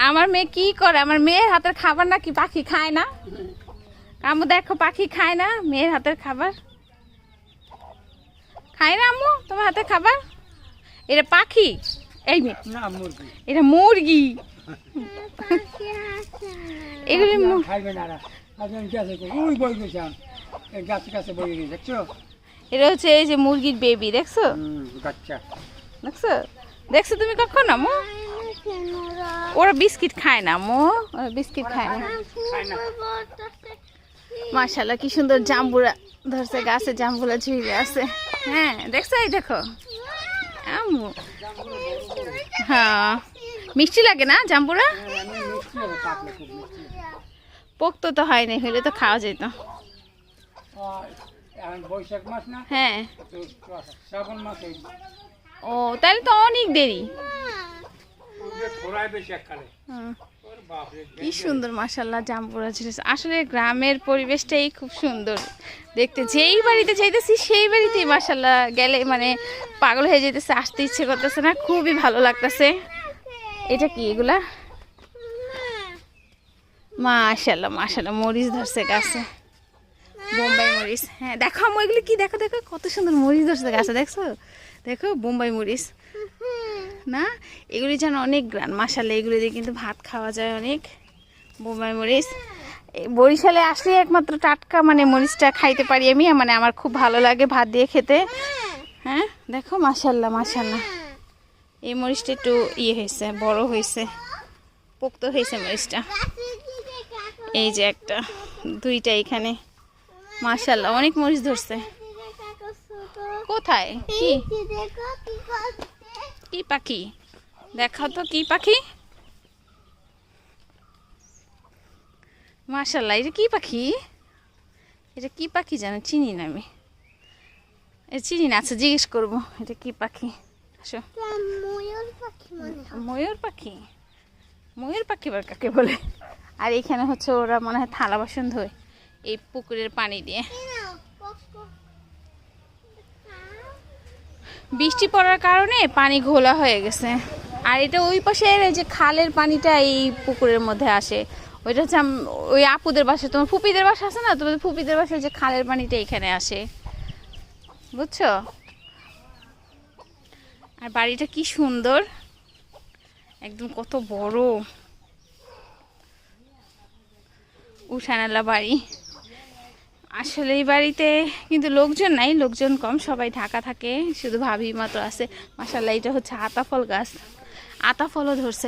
আমার মেয়ে কি করে? আমার মেয়ের হাতের খাবার নাকি পাখি খায় না? আম্মু দেখো, পাখি খায় না মেয়ের হাতের খাবার। খায় না আম্মু তোমার হাতের খাবার? এটা পাখি? এই মেয়ে না মুরগি, এটা মুরগি। এগুলি খাইবে না। আজকে গেছে ওই বই গেছিলাম, এই গাছে গাছে বই গেছে, দেখছো? এটা হচ্ছে এই যে মুরগির বেবি, দেখছো? বাচ্চা দেখছো? দেখছো তুমি কখন আম্মু? ওরা বিস্কিট খায় না আম্মু, ওরা বিস্কিট খায় না। মাশাআল্লাহ কি সুন্দর জাম্বুরা ধরছে গাছে, জাম্বুরা ঝুলে আছে। হ্যাঁ দেখছো, এই দেখো আম্মু। হ্যাঁ মিষ্টি লাগে না জাম্বুরা? পোক্ত তো হয় না, হলে তো খাওয়া যেত। বৈশাখ মাস না? হ্যাঁ। শ্রাবণ মাস। ও তাহলে তো অনেক দেরি। কি সুন্দর মাশাআল্লাহ জাম্বুরা ঝুলেছে। আসলে গ্রামের পরিবেশটাই খুব সুন্দর দেখতে। যেই বাড়িতে যাইতেছি সেই বাড়িতেই মাশাআল্লাহ গেলে মানে পাগল হয়ে যেতেছে, আসতে ইচ্ছে করতেছে না, খুবই ভালো লাগতেছে। এটা কি এগুলা? মাশাআল্লাহ মাশাআল্লাহ মরিচ ধরছে গাছে, বোম্বাই মরিচ। হ্যাঁ দেখো আমি এগুলি কি, দেখো দেখো কত সুন্দর মরিচ ধরছে গাছে, দেখছো? দেখো বোম্বাই মরিচ না, এগুলি যেন অনেক গ্রান মাশাআল্লাহ। এগুলি দিয়ে কিন্তু ভাত খাওয়া যায় অনেক। বোম্বাই মরিচ বরিশালে আসলে একমাত্র টাটকা মানে মরিচটা খাইতে পারি আমি, মানে আমার খুব ভালো লাগে ভাত দিয়ে খেতে। হ্যাঁ দেখো মাশাআল্লাহ মাশাআল্লাহ এই মরিচটা একটু ইয়ে হয়েছে, বড় হয়েছে, পোক্ত হয়েছে মরিচটা। এই যে একটা দুইটা এখানে মাশাআল্লাহ অনেক মরিচ ধরছে। কোথায় কি কি পাখি দেখাও তো, কি পাখি? মাশাআল্লাহ এটা কি পাখি? এটা কি পাখি জানো? চিনি না আমি, এটা চিনি না। আচ্ছা জিজ্ঞেস করবো এটা কি পাখি। আসো। ময়ূর পাখি? ময়ূর পাখি বার কাকে বলে? আর এখানে হচ্ছে ওরা মনে হয় থালা বাসন ধোয় এই পুকুরের পানি দিয়ে। বৃষ্টি পড়ার কারণে পানি ঘোলা হয়ে গেছে। আর এটা ওই পাশে যে খালের পানিটা এই পুকুরের মধ্যে আসে, ওইটা হচ্ছে ওই আপুদের বাসা, তোমার ফুপিদের বাসা আছে না, তোমাদের ফুপিদের বাসায় যে খালের পানিটা এখানে আসে, বুঝছো? আর বাড়িটা কি সুন্দর একদম, কত বড় উঠানালা বাড়ি। আসলে এই বাড়িতে কিন্তু লোকজন নাই, লোকজন কম, সবাই ঢাকা থাকে, শুধু ভাবি মাত্র আছে। মাশাআল্লাহ এটা হচ্ছে আতা ফল গাছ, আতা ফলও ধরছে।